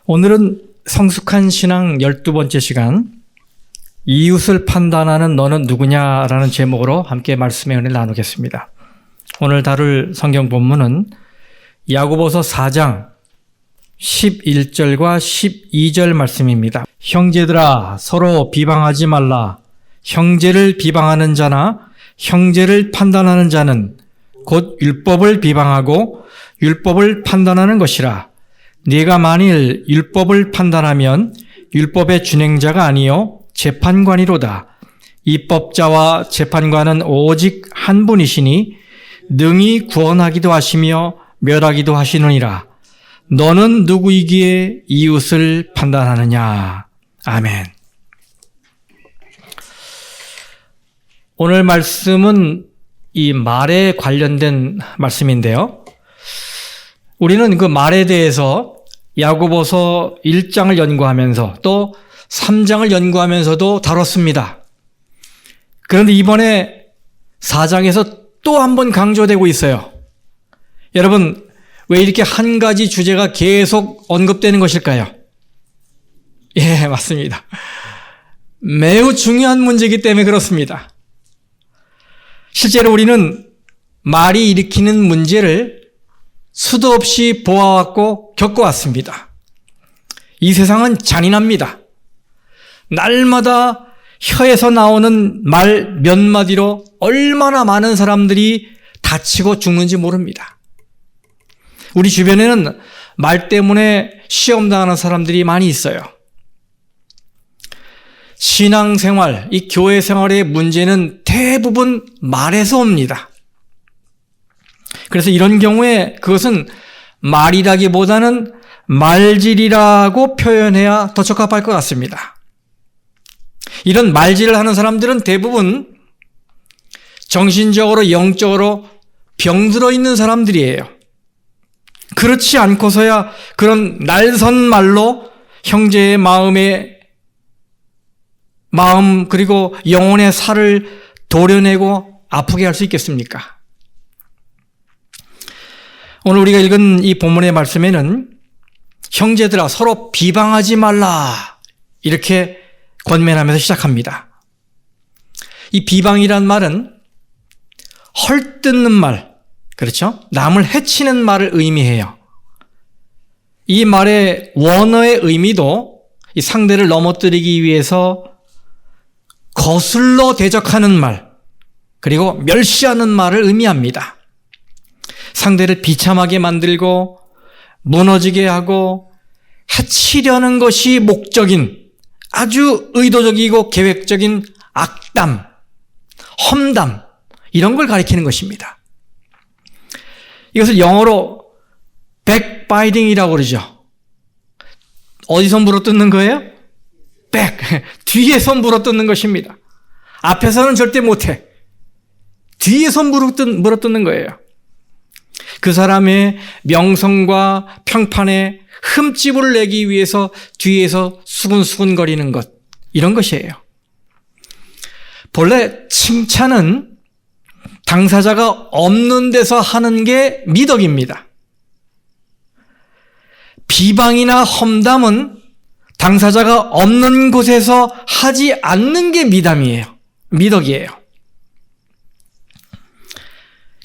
오늘은 성숙한 신앙 12번째 시간, 이웃을 판단하는 너는 누구냐라는 제목으로 함께 말씀의 은혜를 나누겠습니다. 오늘 다룰 성경 본문은 야고보서 4장 11절과 12절 말씀입니다. 형제들아, 서로 비방하지 말라. 형제를 비방하는 자나 형제를 판단하는 자는 곧 율법을 비방하고 율법을 판단하는 것이라. 네가 만일 율법을 판단하면 율법의 준행자가 아니요 재판관이로다. 입법자와 재판관은 오직 한 분이시니 능히 구원하기도 하시며 멸하기도 하시느니라. 너는 누구이기에 이웃을 판단하느냐. 아멘. 오늘 말씀은 이 말에 관련된 말씀인데요. 우리는 그 말에 대해서 야고보서 1장을 연구하면서 또 3장을 연구하면서도 다뤘습니다. 그런데 이번에 4장에서 또 한 번 강조되고 있어요. 여러분, 왜 이렇게 한 가지 주제가 계속 언급되는 것일까요? 예, 맞습니다. 매우 중요한 문제이기 때문에 그렇습니다. 실제로 우리는 말이 일으키는 문제를 수도 없이 보아왔고 겪어왔습니다. 이 세상은 잔인합니다. 날마다 혀에서 나오는 말 몇 마디로 얼마나 많은 사람들이 다치고 죽는지 모릅니다. 우리 주변에는 말 때문에 시험당하는 사람들이 많이 있어요. 신앙생활, 이 교회 생활의 문제는 대부분 말에서 옵니다. 그래서 이런 경우에 그것은 말이라기보다는 말질이라고 표현해야 더 적합할 것 같습니다. 이런 말질을 하는 사람들은 대부분 정신적으로 영적으로 병들어 있는 사람들이에요. 그렇지 않고서야 그런 날선 말로 형제의 마음 그리고 영혼의 살을 도려내고 아프게 할 수 있겠습니까? 오늘 우리가 읽은 이 본문의 말씀에는 형제들아 서로 비방하지 말라 이렇게 권면하면서 시작합니다. 이 비방이란 말은 헐뜯는 말, 그렇죠? 남을 해치는 말을 의미해요. 이 말의 원어의 의미도 이 상대를 넘어뜨리기 위해서 거슬러 대적하는 말, 그리고 멸시하는 말을 의미합니다. 상대를 비참하게 만들고 무너지게 하고 해치려는 것이 목적인 아주 의도적이고 계획적인 악담, 험담 이런 걸 가리키는 것입니다. 이것을 영어로 backbiting이라고 그러죠. 어디서 물어뜯는 거예요? back, 뒤에서 물어뜯는 것입니다. 앞에서는 절대 못해. 뒤에서 물어뜯는 거예요. 그 사람의 명성과 평판에 흠집을 내기 위해서 뒤에서 수근수근거리는 것, 이런 것이에요. 본래 칭찬은 당사자가 없는 데서 하는 게 미덕입니다. 비방이나 험담은 당사자가 없는 곳에서 하지 않는 게 미덕이에요.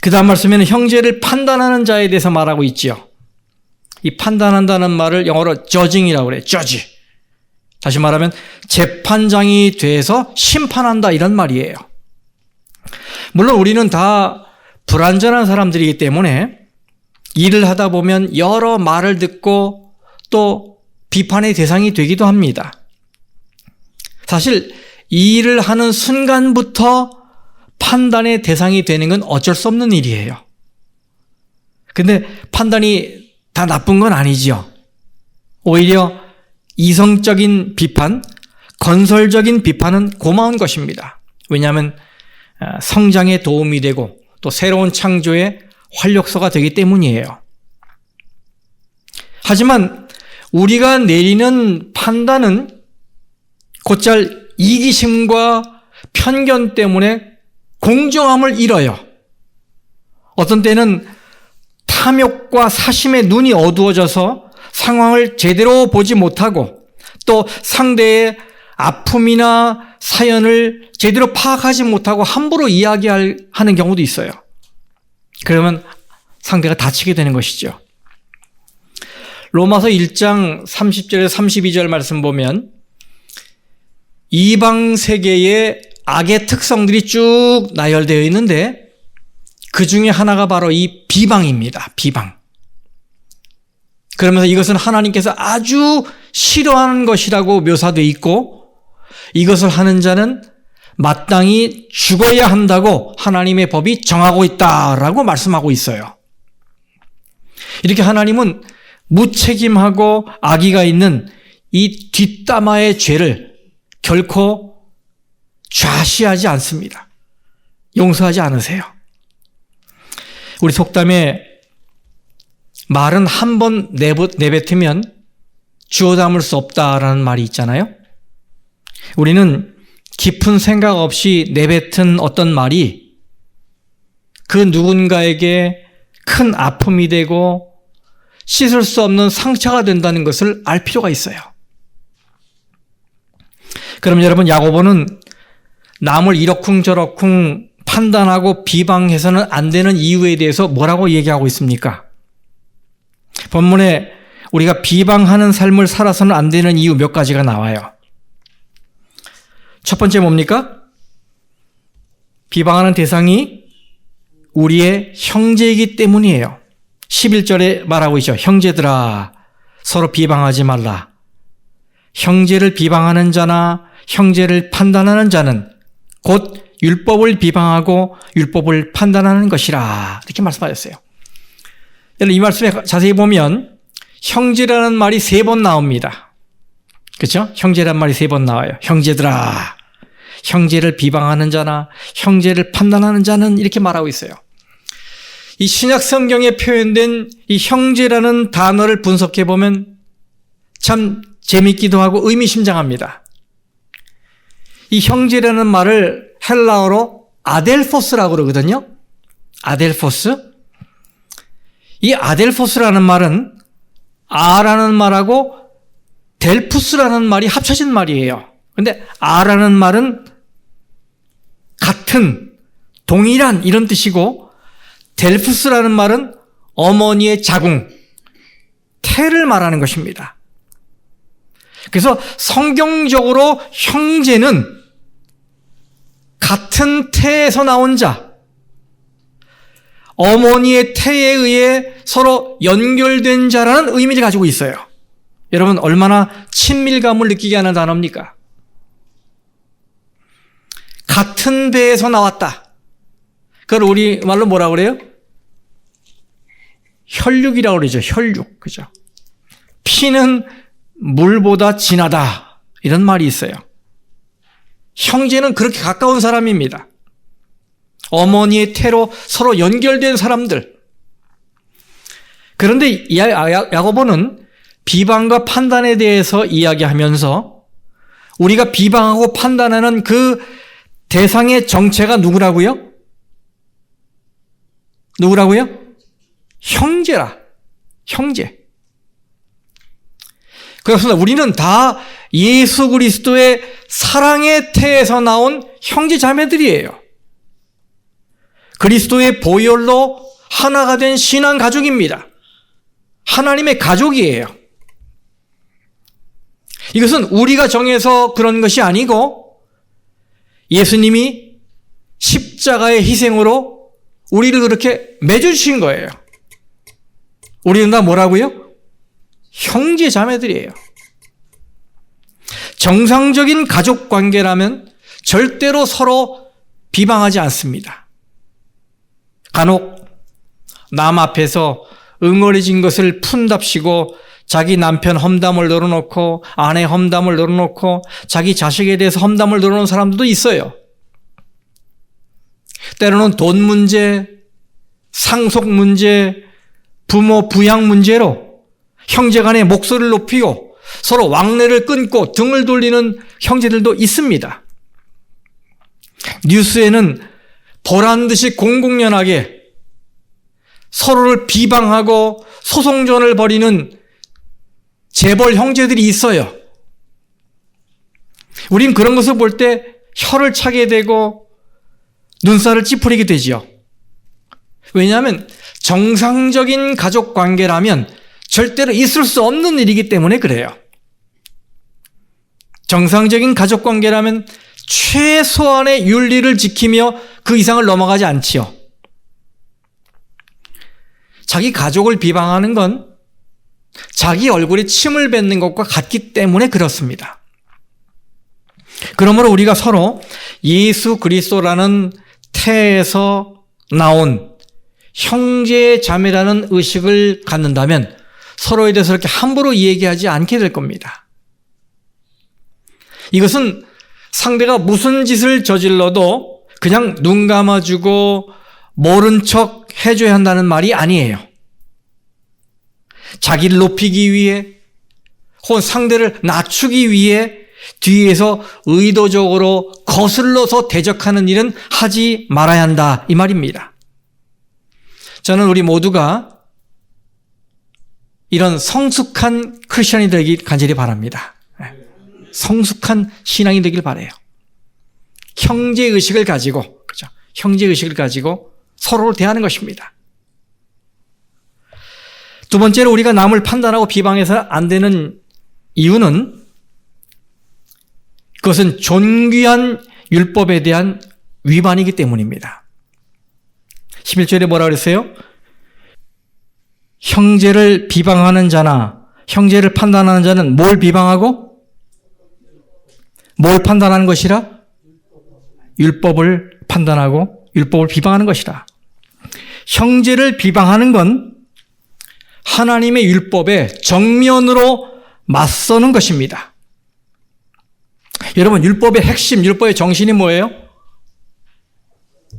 그 다음 말씀에는 형제를 판단하는 자에 대해서 말하고 있지요. 이 판단한다는 말을 영어로 judging이라고 그래요. judge. 다시 말하면 재판장이 돼서 심판한다 이런 말이에요. 물론 우리는 다 불완전한 사람들이기 때문에 일을 하다 보면 여러 말을 듣고 또 비판의 대상이 되기도 합니다. 사실 이 일을 하는 순간부터 판단의 대상이 되는 건 어쩔 수 없는 일이에요. 근데 판단이 다 나쁜 건 아니죠. 오히려 이성적인 비판, 건설적인 비판은 고마운 것입니다. 왜냐하면 성장에 도움이 되고 또 새로운 창조의 활력소가 되기 때문이에요. 하지만 우리가 내리는 판단은 곧잘 이기심과 편견 때문에 공정함을 잃어요. 어떤 때는 탐욕과 사심의 눈이 어두워져서 상황을 제대로 보지 못하고 또 상대의 아픔이나 사연을 제대로 파악하지 못하고 함부로 이야기하는 경우도 있어요. 그러면 상대가 다치게 되는 것이죠. 로마서 1장 30절에서 32절 말씀 보면 이방 세계의 악의 특성들이 쭉 나열되어 있는데 그 중에 하나가 바로 이 비방입니다. 비방. 그러면서 이것은 하나님께서 아주 싫어하는 것이라고 묘사되어 있고 이것을 하는 자는 마땅히 죽어야 한다고 하나님의 법이 정하고 있다라고 말씀하고 있어요. 이렇게 하나님은 무책임하고 악의가 있는 이 뒷담화의 죄를 결코 좌시하지 않습니다. 용서하지 않으세요. 우리 속담에 말은 한 번 내뱉으면 주워 담을 수 없다라는 말이 있잖아요. 우리는 깊은 생각 없이 내뱉은 어떤 말이 그 누군가에게 큰 아픔이 되고 씻을 수 없는 상처가 된다는 것을 알 필요가 있어요. 그럼 여러분, 야고보는 남을 이러쿵저러쿵 판단하고 비방해서는 안 되는 이유에 대해서 뭐라고 얘기하고 있습니까? 본문에 우리가 비방하는 삶을 살아서는 안 되는 이유 몇 가지가 나와요. 첫 번째 뭡니까? 비방하는 대상이 우리의 형제이기 때문이에요. 11절에 말하고 있죠. 형제들아, 서로 비방하지 말라. 형제를 비방하는 자나 형제를 판단하는 자는 곧 율법을 비방하고 율법을 판단하는 것이라. 이렇게 말씀하셨어요. 여러분, 이 말씀에 자세히 보면 형제라는 말이 3번 나옵니다. 그렇죠? 형제라는 말이 3번 나와요. 형제들아, 형제를 비방하는 자나 형제를 판단하는 자는 이렇게 말하고 있어요. 이 신약 성경에 표현된 이 형제라는 단어를 분석해 보면 참 재밌기도 하고 의미심장합니다. 이 형제라는 말을 헬라어로 아델포스라고 그러거든요. 아델포스. 이 아델포스라는 말은 아라는 말하고 델푸스라는 말이 합쳐진 말이에요. 근데 아라는 말은 같은, 동일한 이런 뜻이고 델푸스라는 말은 어머니의 자궁, 태를 말하는 것입니다. 그래서 성경적으로 형제는 같은 태에서 나온 자, 어머니의 태에 의해 서로 연결된 자라는 의미를 가지고 있어요. 여러분, 얼마나 친밀감을 느끼게 하는 단어입니까? 같은 배에서 나왔다. 그걸 우리말로 뭐라고 그래요? 혈육이라고 그러죠. 혈육. 그죠? 피는 물보다 진하다. 이런 말이 있어요. 형제는 그렇게 가까운 사람입니다. 어머니의 태로 서로 연결된 사람들. 그런데 야고보는 비방과 판단에 대해서 이야기하면서 우리가 비방하고 판단하는 그 대상의 정체가 누구라고요? 누구라고요? 형제라. 형제. 그렇습니다. 우리는 다 예수 그리스도의 사랑의 태에서 나온 형제 자매들이에요. 그리스도의 보혈로 하나가 된 신앙 가족입니다. 하나님의 가족이에요. 이것은 우리가 정해서 그런 것이 아니고 예수님이 십자가의 희생으로 우리를 그렇게 맺어주신 거예요. 우리는 다 뭐라고요? 형제 자매들이에요. 정상적인 가족 관계라면 절대로 서로 비방하지 않습니다. 간혹 남 앞에서 응어리진 것을 푼답시고 자기 남편 험담을 늘어놓고 아내 험담을 늘어놓고 자기 자식에 대해서 험담을 늘어놓은 사람들도 있어요. 때로는 돈 문제, 상속 문제, 부모 부양 문제로 형제 간의 목소리를 높이고 서로 왕래를 끊고 등을 돌리는 형제들도 있습니다. 뉴스에는 보란듯이 공공연하게 서로를 비방하고 소송전을 벌이는 재벌 형제들이 있어요. 우린 그런 것을 볼 때 혀를 차게 되고 눈살을 찌푸리게 되지요. 왜냐하면 정상적인 가족 관계라면 절대로 있을 수 없는 일이기 때문에 그래요. 정상적인 가족 관계라면 최소한의 윤리를 지키며 그 이상을 넘어가지 않지요. 자기 가족을 비방하는 건 자기 얼굴에 침을 뱉는 것과 같기 때문에 그렇습니다. 그러므로 우리가 서로 예수 그리스도라는 태에서 나온 형제 자매라는 의식을 갖는다면 서로에 대해서 이렇게 함부로 얘기하지 않게 될 겁니다. 이것은 상대가 무슨 짓을 저질러도 그냥 눈 감아주고 모른 척 해줘야 한다는 말이 아니에요. 자기를 높이기 위해 혹은 상대를 낮추기 위해 뒤에서 의도적으로 거슬러서 대적하는 일은 하지 말아야 한다 이 말입니다. 저는 우리 모두가 이런 성숙한 크리스천이 되길 간절히 바랍니다. 성숙한 신앙이 되길 바라요. 형제의식을 가지고, 그렇죠? 형제의식을 가지고 서로를 대하는 것입니다. 두 번째로 우리가 남을 판단하고 비방해서 안 되는 이유는 그것은 존귀한 율법에 대한 위반이기 때문입니다. 11절에 뭐라 그랬어요? 형제를 비방하는 자나 형제를 판단하는 자는 뭘 비방하고? 뭘 판단하는 것이라? 율법을 판단하고 율법을 비방하는 것이라. 형제를 비방하는 건 하나님의 율법에 정면으로 맞서는 것입니다. 여러분, 율법의 핵심, 율법의 정신이 뭐예요?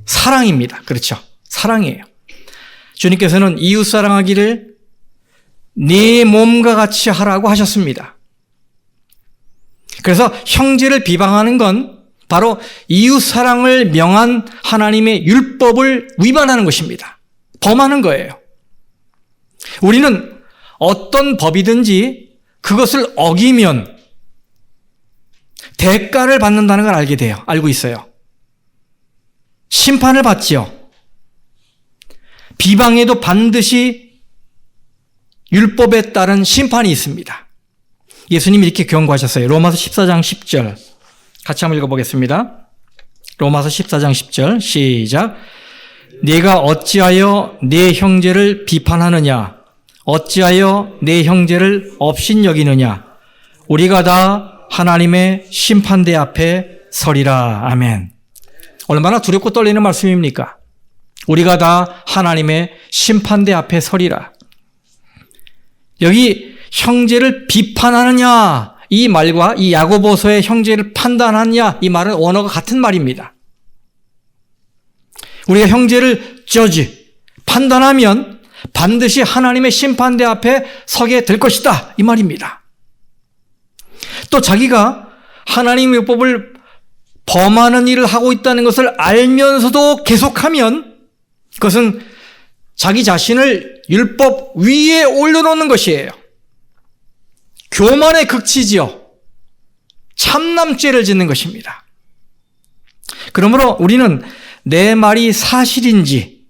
사랑입니다. 그렇죠? 사랑이에요. 주님께서는 이웃 사랑하기를 네 몸과 같이 하라고 하셨습니다. 그래서 형제를 비방하는 건 바로 이웃 사랑을 명한 하나님의 율법을 위반하는 것입니다. 범하는 거예요. 우리는 어떤 법이든지 그것을 어기면 대가를 받는다는 걸 알고 있어요. 심판을 받지요. 비방에도 반드시 율법에 따른 심판이 있습니다. 예수님이 이렇게 경고하셨어요. 로마서 14장 10절 같이 한번 읽어보겠습니다. 로마서 14장 10절 시작. 네가 어찌하여 네 형제를 비판하느냐? 어찌하여 네 형제를 업신여기느냐? 우리가 다 하나님의 심판대 앞에 서리라. 아멘. 얼마나 두렵고 떨리는 말씀입니까? 우리가 다 하나님의 심판대 앞에 서리라. 여기 형제를 비판하느냐 이 말과 이 야고보서의 형제를 판단하느냐 이 말은 원어가 같은 말입니다. 우리가 형제를 judge, 판단하면 반드시 하나님의 심판대 앞에 서게 될 것이다 이 말입니다. 또 자기가 하나님의 율법을 범하는 일을 하고 있다는 것을 알면서도 계속하면 그것은 자기 자신을 율법 위에 올려놓는 것이에요. 교만의 극치지요. 참남죄를 짓는 것입니다. 그러므로 우리는 내 말이 사실인지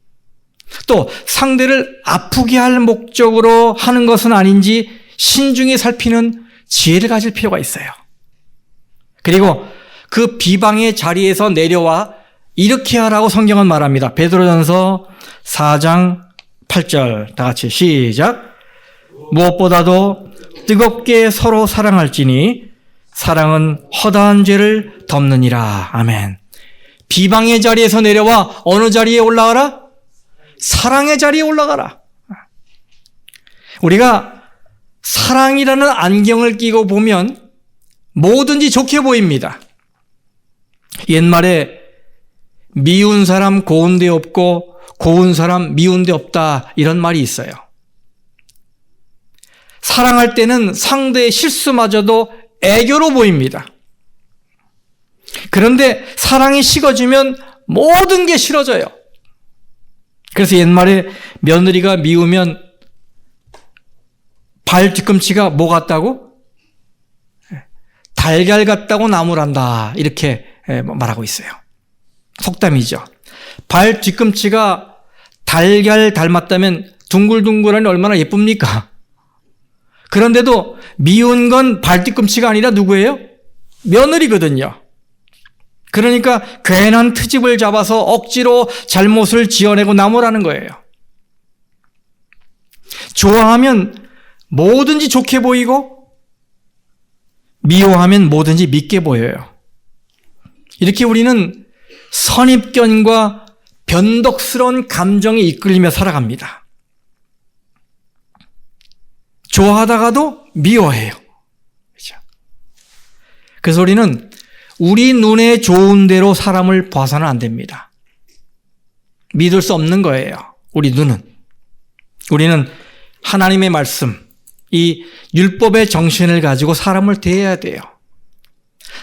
또 상대를 아프게 할 목적으로 하는 것은 아닌지 신중히 살피는 지혜를 가질 필요가 있어요. 그리고 그 비방의 자리에서 내려와 이렇게 하라고 성경은 말합니다. 베드로전서 4장 8절 다 같이 시작. 무엇보다도 뜨겁게 서로 사랑할지니 사랑은 허다한 죄를 덮느니라. 아멘. 비방의 자리에서 내려와 어느 자리에 올라가라? 사랑의 자리에 올라가라. 우리가 사랑이라는 안경을 끼고 보면 뭐든지 좋게 보입니다. 옛말에 미운 사람 고운 데 없고 고운 사람 미운 데 없다 이런 말이 있어요. 사랑할 때는 상대의 실수마저도 애교로 보입니다. 그런데 사랑이 식어지면 모든 게 싫어져요. 그래서 옛말에 며느리가 미우면 발 뒤꿈치가 뭐 같다고? 달걀 같다고 나무란다. 이렇게 말하고 있어요. 속담이죠. 발 뒤꿈치가 달걀 닮았다면 둥글둥글하니 얼마나 예쁩니까? 그런데도 미운 건 발 뒤꿈치가 아니라 누구예요? 며느리거든요. 그러니까 괜한 트집을 잡아서 억지로 잘못을 지어내고 나무라는 거예요. 좋아하면 뭐든지 좋게 보이고 미워하면 뭐든지 밉게 보여요. 이렇게 우리는 선입견과 변덕스러운 감정에 이끌리며 살아갑니다. 좋아하다가도 미워해요. 그렇죠? 그래서 우리는 우리 눈에 좋은 대로 사람을 봐서는 안 됩니다. 믿을 수 없는 거예요. 우리 눈은. 우리는 하나님의 말씀, 이 율법의 정신을 가지고 사람을 대해야 돼요.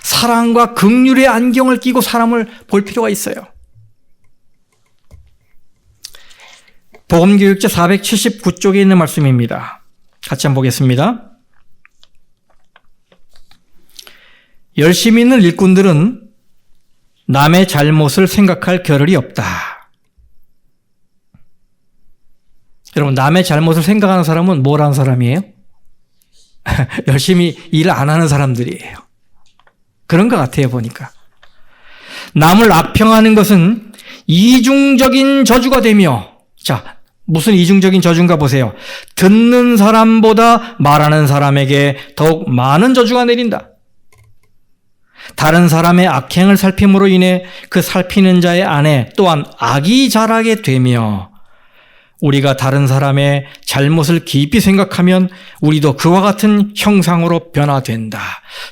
사랑과 긍휼의 안경을 끼고 사람을 볼 필요가 있어요. 복음교육자 479쪽에 있는 말씀입니다. 같이 한번 보겠습니다. 열심히 있는 일꾼들은 남의 잘못을 생각할 겨를이 없다. 여러분, 남의 잘못을 생각하는 사람은 뭘 하는 사람이에요? 열심히 일을 안 하는 사람들이에요. 그런 것 같아요, 보니까. 남을 악평하는 것은 이중적인 저주가 되며, 자, 무슨 이중적인 저주인가 보세요. 듣는 사람보다 말하는 사람에게 더욱 많은 저주가 내린다. 다른 사람의 악행을 살핌으로 인해 그 살피는 자의 안에 또한 악이 자라게 되며, 우리가 다른 사람의 잘못을 깊이 생각하면 우리도 그와 같은 형상으로 변화된다.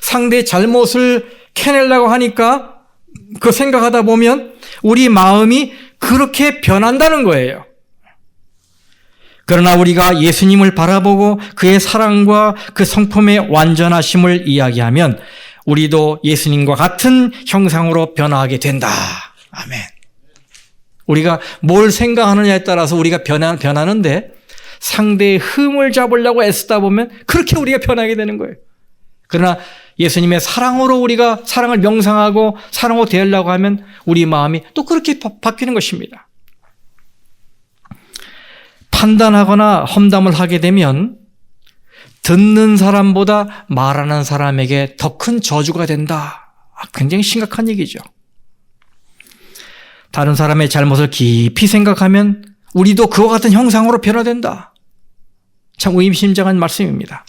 상대의 잘못을 캐내려고 하니까 그 생각하다 보면 우리 마음이 그렇게 변한다는 거예요. 그러나 우리가 예수님을 바라보고 그의 사랑과 그 성품의 완전하심을 이야기하면 우리도 예수님과 같은 형상으로 변화하게 된다. 아멘. 우리가 뭘 생각하느냐에 따라서 우리가 변하는데 상대의 흠을 잡으려고 애쓰다 보면 그렇게 우리가 변하게 되는 거예요. 그러나 예수님의 사랑으로 우리가 사랑을 명상하고 사랑으로 대하려고 하면 우리 마음이 또 그렇게 바뀌는 것입니다. 판단하거나 험담을 하게 되면 듣는 사람보다 말하는 사람에게 더 큰 저주가 된다. 굉장히 심각한 얘기죠. 다른 사람의 잘못을 깊이 생각하면 우리도 그와 같은 형상으로 변화된다. 참 의미심장한 말씀입니다.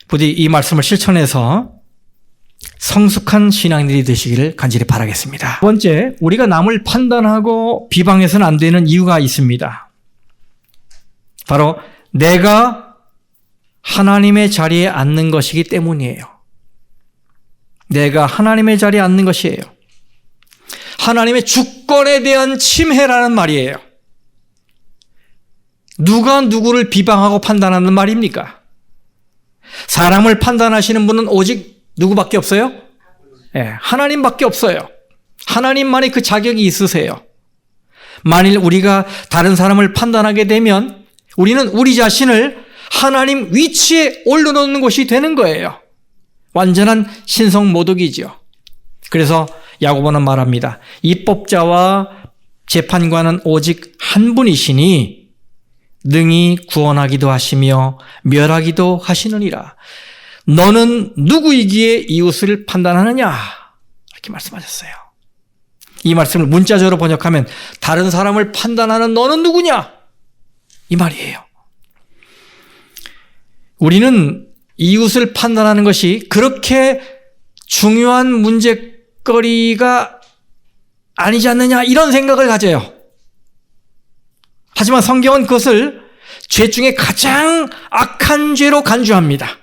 부디 이 말씀을 실천해서 성숙한 신앙인들이 되시기를 간절히 바라겠습니다. 두 번째, 우리가 남을 판단하고 비방해서는 안 되는 이유가 있습니다. 바로 내가 하나님의 자리에 앉는 것이기 때문이에요. 내가 하나님의 자리에 앉는 것이에요. 하나님의 주권에 대한 침해라는 말이에요. 누가 누구를 비방하고 판단하는 말입니까? 사람을 판단하시는 분은 오직 누구밖에 없어요? 네, 하나님밖에 없어요. 하나님만이 그 자격이 있으세요. 만일 우리가 다른 사람을 판단하게 되면 우리는 우리 자신을 하나님 위치에 올려놓는 것이 되는 거예요. 완전한 신성모독이죠. 그래서 야고보는 말합니다. 입법자와 재판관은 오직 한 분이시니 능히 구원하기도 하시며 멸하기도 하시느니라. 너는 누구이기에 이웃을 판단하느냐? 이렇게 말씀하셨어요. 이 말씀을 문자적으로 번역하면 다른 사람을 판단하는 너는 누구냐? 이 말이에요. 우리는 이웃을 판단하는 것이 그렇게 중요한 문제거리가 아니지 않느냐 이런 생각을 가져요. 하지만 성경은 그것을 죄 중에 가장 악한 죄로 간주합니다.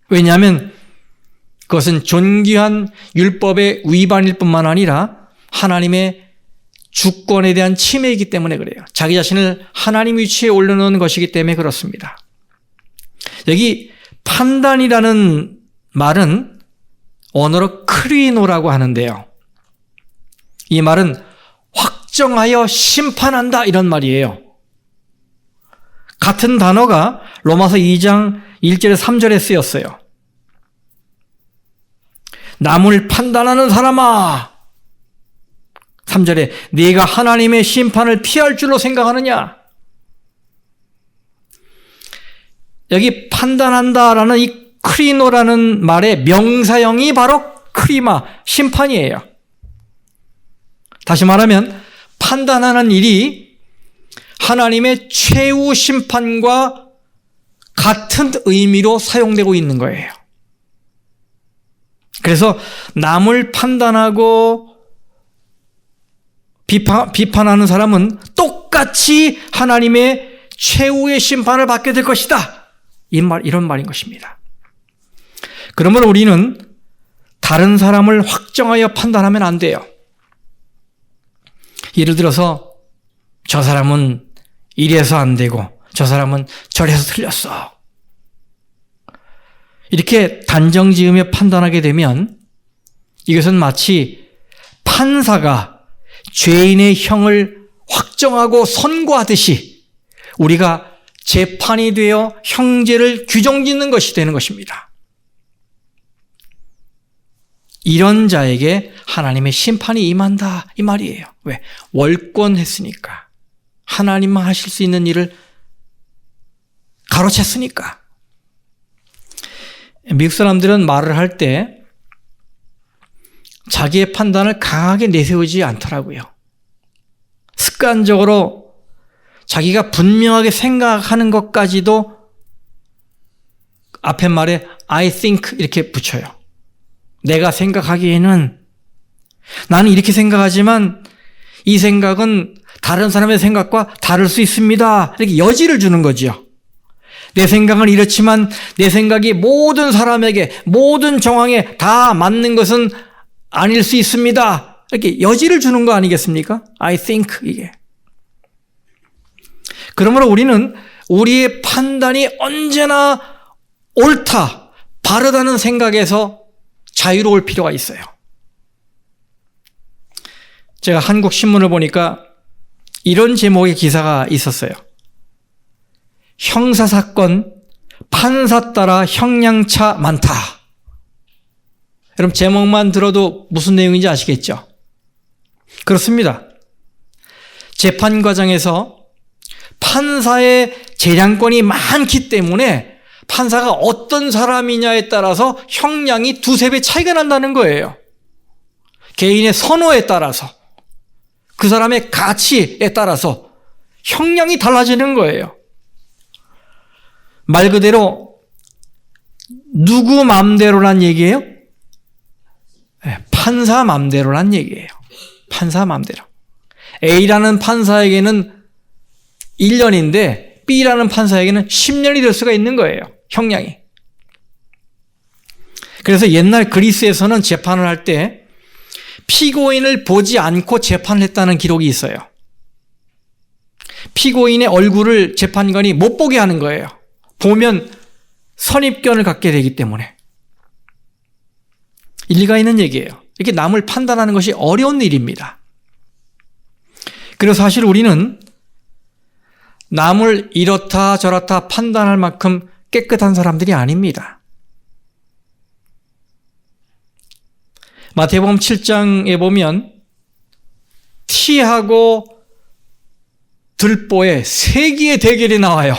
왜냐하면 그것은 존귀한 율법의 위반일 뿐만 아니라 하나님의 주권에 대한 침해이기 때문에 그래요. 자기 자신을 하나님 위치에 올려놓은 것이기 때문에 그렇습니다. 여기 판단이라는 말은 언어로 크리노라고 하는데요. 이 말은 확정하여 심판한다 이런 말이에요. 같은 단어가 로마서 2장 1절에 3절에 쓰였어요. 남을 판단하는 사람아, 3절에 네가 하나님의 심판을 피할 줄로 생각하느냐. 여기 판단한다라는 이 크리노라는 말의 명사형이 바로 크리마, 심판이에요. 다시 말하면 판단하는 일이 하나님의 최후 심판과 같은 의미로 사용되고 있는 거예요. 그래서 남을 판단하고 비판하는 사람은 똑같이 하나님의 최후의 심판을 받게 될 것이다. 이런 말인 것입니다. 그러므로 우리는 다른 사람을 확정하여 판단하면 안 돼요. 예를 들어서 저 사람은 이래서 안 되고 저 사람은 저래서 틀렸어. 이렇게 단정 지으며 판단하게 되면 이것은 마치 판사가 죄인의 형을 확정하고 선고하듯이 우리가 재판이 되어 형제를 규정짓는 것이 되는 것입니다. 이런 자에게 하나님의 심판이 임한다 이 말이에요. 왜? 월권했으니까. 하나님만 하실 수 있는 일을 가로챘으니까. 미국 사람들은 말을 할 때 자기의 판단을 강하게 내세우지 않더라고요. 습관적으로 자기가 분명하게 생각하는 것까지도 앞에 말에 I think 이렇게 붙여요. 내가 생각하기에는 나는 이렇게 생각하지만 이 생각은 다른 사람의 생각과 다를 수 있습니다. 이렇게 여지를 주는 거죠. 내 생각은 이렇지만 내 생각이 모든 사람에게 모든 정황에 다 맞는 것은 아닐 수 있습니다. 이렇게 여지를 주는 거 아니겠습니까? I think 이게. 그러므로 우리는 우리의 판단이 언제나 옳다, 바르다는 생각에서 자유로울 필요가 있어요. 제가 한국 신문을 보니까 이런 제목의 기사가 있었어요. 형사사건 판사 따라 형량차 많다. 여러분 제목만 들어도 무슨 내용인지 아시겠죠? 그렇습니다. 재판 과정에서 판사의 재량권이 많기 때문에 판사가 어떤 사람이냐에 따라서 형량이 두세 배 차이가 난다는 거예요. 개인의 선호에 따라서 그 사람의 가치에 따라서 형량이 달라지는 거예요. 말 그대로 누구 맘대로란 얘기예요? 판사 맘대로란 얘기예요. 판사 맘대로. A라는 판사에게는 1년인데 B라는 판사에게는 10년이 될 수가 있는 거예요. 형량이. 그래서 옛날 그리스에서는 재판을 할 때 피고인을 보지 않고 재판을 했다는 기록이 있어요. 피고인의 얼굴을 재판관이 못 보게 하는 거예요. 보면 선입견을 갖게 되기 때문에. 일리가 있는 얘기예요. 이렇게 남을 판단하는 것이 어려운 일입니다. 그래서 사실 우리는 남을 이렇다 저렇다 판단할 만큼 깨끗한 사람들이 아닙니다. 마태복음 7장에 보면 티하고 들보의 세기의 대결이 나와요.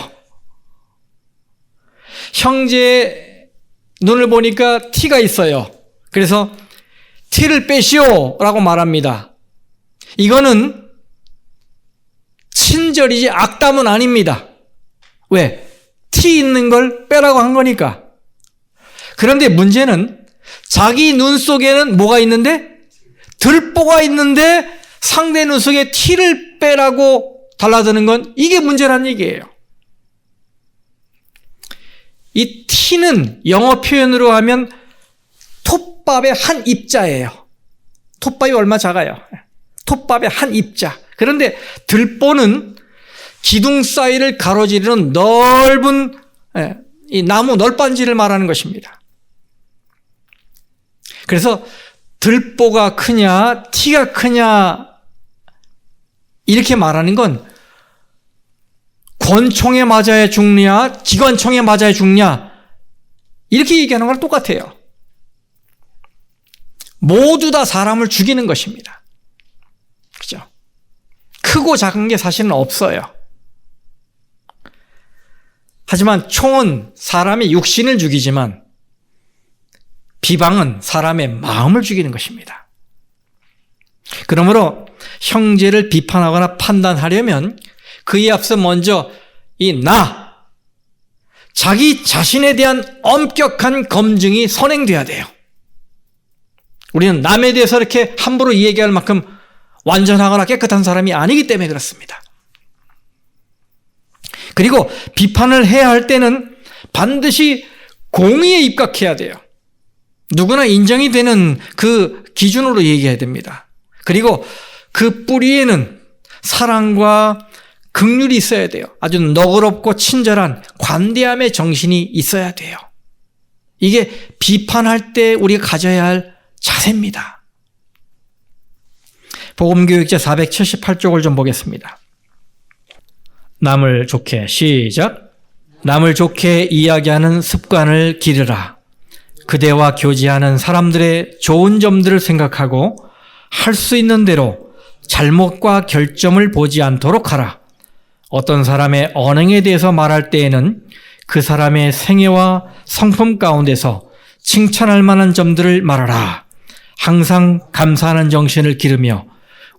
형제의 눈을 보니까 티가 있어요. 그래서 티를 빼시오 라고 말합니다. 이거는 친절이지 악담은 아닙니다. 왜? 티 있는 걸 빼라고 한 거니까. 그런데 문제는 자기 눈 속에는 뭐가 있는데? 들보가 있는데 상대 눈 속에 티를 빼라고 달라드는 건 이게 문제란 얘기예요. 이 티는 영어 표현으로 하면 톱밥의 한 입자예요. 톱밥이 얼마 작아요. 톱밥의 한 입자. 그런데 들보는 기둥 사이를 가로지르는 넓은 이 나무 널빤지를 말하는 것입니다. 그래서 들보가 크냐 티가 크냐 이렇게 말하는 건 권총에 맞아야 죽냐, 기관총에 맞아야 죽냐, 이렇게 얘기하는 거랑 똑같아요. 모두 다 사람을 죽이는 것입니다. 그죠? 크고 작은 게 사실은 없어요. 하지만 총은 사람의 육신을 죽이지만 비방은 사람의 마음을 죽이는 것입니다. 그러므로 형제를 비판하거나 판단하려면 그에 앞서 먼저 자기 자신에 대한 엄격한 검증이 선행돼야 돼요. 우리는 남에 대해서 이렇게 함부로 얘기할 만큼 완전하거나 깨끗한 사람이 아니기 때문에 그렇습니다. 그리고 비판을 해야 할 때는 반드시 공의에 입각해야 돼요. 누구나 인정이 되는 그 기준으로 얘기해야 됩니다. 그리고 그 뿌리에는 사랑과 긍휼이 있어야 돼요. 아주 너그럽고 친절한 관대함의 정신이 있어야 돼요. 이게 비판할 때 우리가 가져야 할 자세입니다. 복음교육제 478쪽을 좀 보겠습니다. 남을 좋게, 시작. 남을 좋게 이야기하는 습관을 기르라. 그대와 교제하는 사람들의 좋은 점들을 생각하고 할 수 있는 대로 잘못과 결점을 보지 않도록 하라. 어떤 사람의 언행에 대해서 말할 때에는 그 사람의 생애와 성품 가운데서 칭찬할 만한 점들을 말하라. 항상 감사하는 정신을 기르며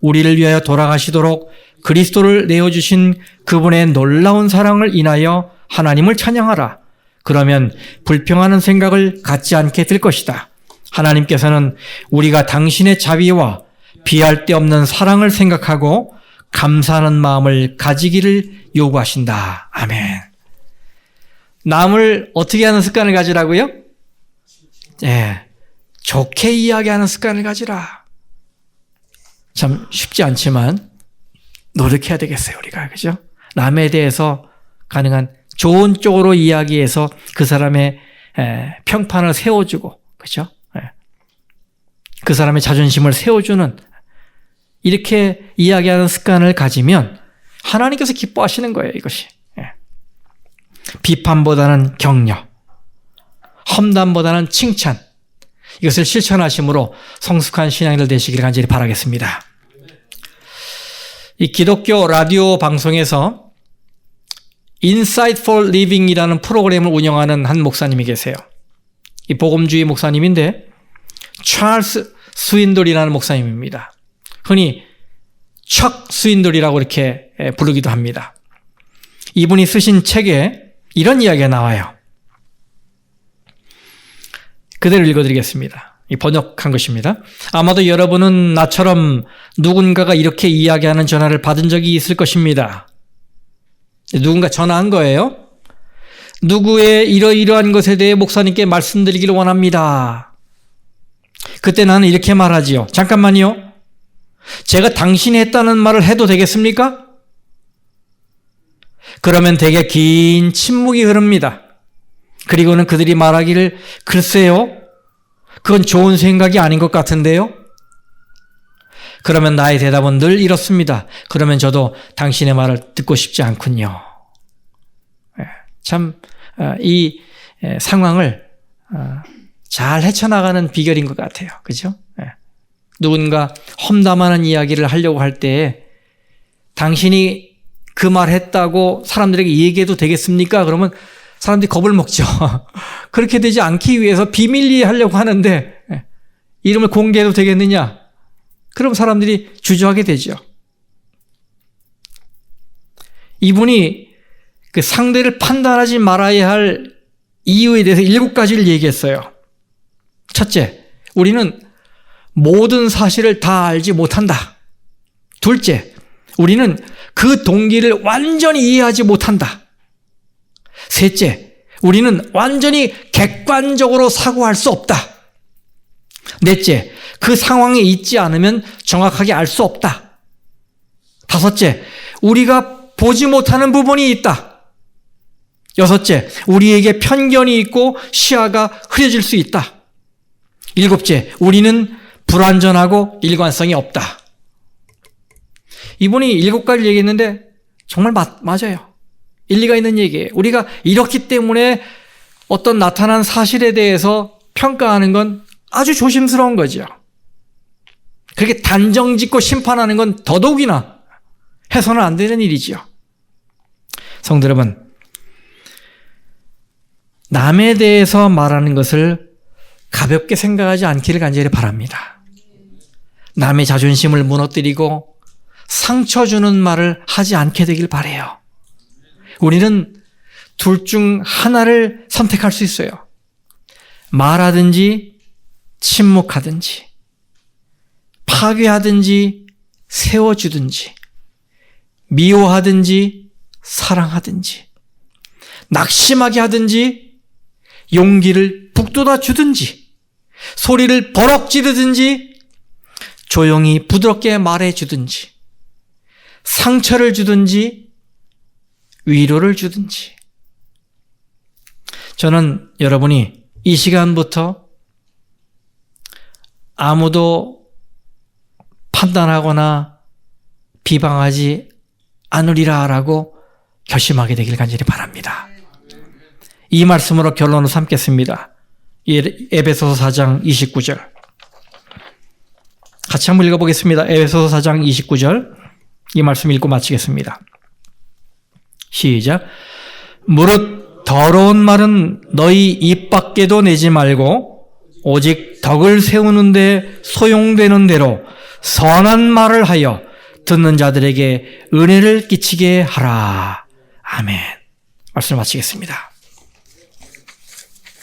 우리를 위하여 돌아가시도록 그리스도를 내어주신 그분의 놀라운 사랑을 인하여 하나님을 찬양하라. 그러면 불평하는 생각을 갖지 않게 될 것이다. 하나님께서는 우리가 당신의 자비와 비할 데 없는 사랑을 생각하고 감사하는 마음을 가지기를 요구하신다. 아멘. 남을 어떻게 하는 습관을 가지라고요? 좋게 이야기하는 습관을 가지라. 참 쉽지 않지만 노력해야 되겠어요, 우리가. 그죠? 남에 대해서 가능한 좋은 쪽으로 이야기해서 그 사람의 평판을 세워주고, 그죠? 그 사람의 자존심을 세워주는, 이렇게 이야기하는 습관을 가지면 하나님께서 기뻐하시는 거예요, 이것이. 비판보다는 격려, 험담보다는 칭찬, 이것을 실천하심으로 성숙한 신앙인들 되시기를 간절히 바라겠습니다. 이 기독교 라디오 방송에서 Insight for Living이라는 프로그램을 운영하는 한 목사님이 계세요. 이 복음주의 목사님인데 찰스 스윈돌이라는 목사님입니다. 흔히 척 스윈돌이라고 이렇게 부르기도 합니다. 이분이 쓰신 책에 이런 이야기가 나와요. 그대로 읽어드리겠습니다. 번역한 것입니다. 아마도 여러분은 나처럼 누군가가 이렇게 이야기하는 전화를 받은 적이 있을 것입니다. 누군가 전화한 거예요. 누구의 이러이러한 것에 대해 목사님께 말씀드리기를 원합니다. 그때 나는 이렇게 말하지요. 잠깐만요. 제가 당신이 했다는 말을 해도 되겠습니까? 그러면 되게 긴 침묵이 흐릅니다. 그리고는 그들이 말하기를 글쎄요. 그건 좋은 생각이 아닌 것 같은데요. 그러면 나의 대답은 늘 이렇습니다. 그러면 저도 당신의 말을 듣고 싶지 않군요. 참 이 상황을 잘 헤쳐나가는 비결인 것 같아요. 그렇죠? 누군가 험담하는 이야기를 하려고 할 때 당신이 그 말 했다고 사람들에게 얘기해도 되겠습니까? 그러면 사람들이 겁을 먹죠. 그렇게 되지 않기 위해서 비밀리에 하려고 하는데 이름을 공개해도 되겠느냐? 그럼 사람들이 주저하게 되죠. 이분이 그 상대를 판단하지 말아야 할 이유에 대해서 7가지를 얘기했어요. 첫째, 우리는 모든 사실을 다 알지 못한다. 둘째, 우리는 그 동기를 완전히 이해하지 못한다. 셋째, 우리는 완전히 객관적으로 사고할 수 없다. 넷째, 그 상황에 있지 않으면 정확하게 알 수 없다. 다섯째, 우리가 보지 못하는 부분이 있다. 여섯째, 우리에게 편견이 있고 시야가 흐려질 수 있다. 일곱째, 우리는 불완전하고 일관성이 없다. 이분이 7가지 얘기했는데 정말 맞아요. 일리가 있는 얘기예요. 우리가 이렇기 때문에 어떤 나타난 사실에 대해서 평가하는 건 아주 조심스러운 거죠. 그렇게 단정 짓고 심판하는 건 더더욱이나 해서는 안 되는 일이죠. 성도 여러분, 남에 대해서 말하는 것을 가볍게 생각하지 않기를 간절히 바랍니다. 남의 자존심을 무너뜨리고 상처 주는 말을 하지 않게 되길 바라요. 우리는 둘 중 하나를 선택할 수 있어요. 말하든지 침묵하든지 파괴하든지 세워주든지 미워하든지 사랑하든지 낙심하게 하든지 용기를 북돋아 주든지 소리를 버럭 지르든지 조용히 부드럽게 말해주든지 상처를 주든지 위로를 주든지 저는 여러분이 이 시간부터 아무도 판단하거나 비방하지 않으리라라고 결심하게 되길 간절히 바랍니다. 이 말씀으로 결론을 삼겠습니다. 에베소서 4장 29절 같이 한번 읽어보겠습니다. 에베소서 4장 29절 이 말씀 읽고 마치겠습니다. 시작. 무릇 더러운 말은 너희 입 밖에도 내지 말고 오직 덕을 세우는데 소용되는 대로 선한 말을 하여 듣는 자들에게 은혜를 끼치게 하라. 아멘. 말씀을 마치겠습니다.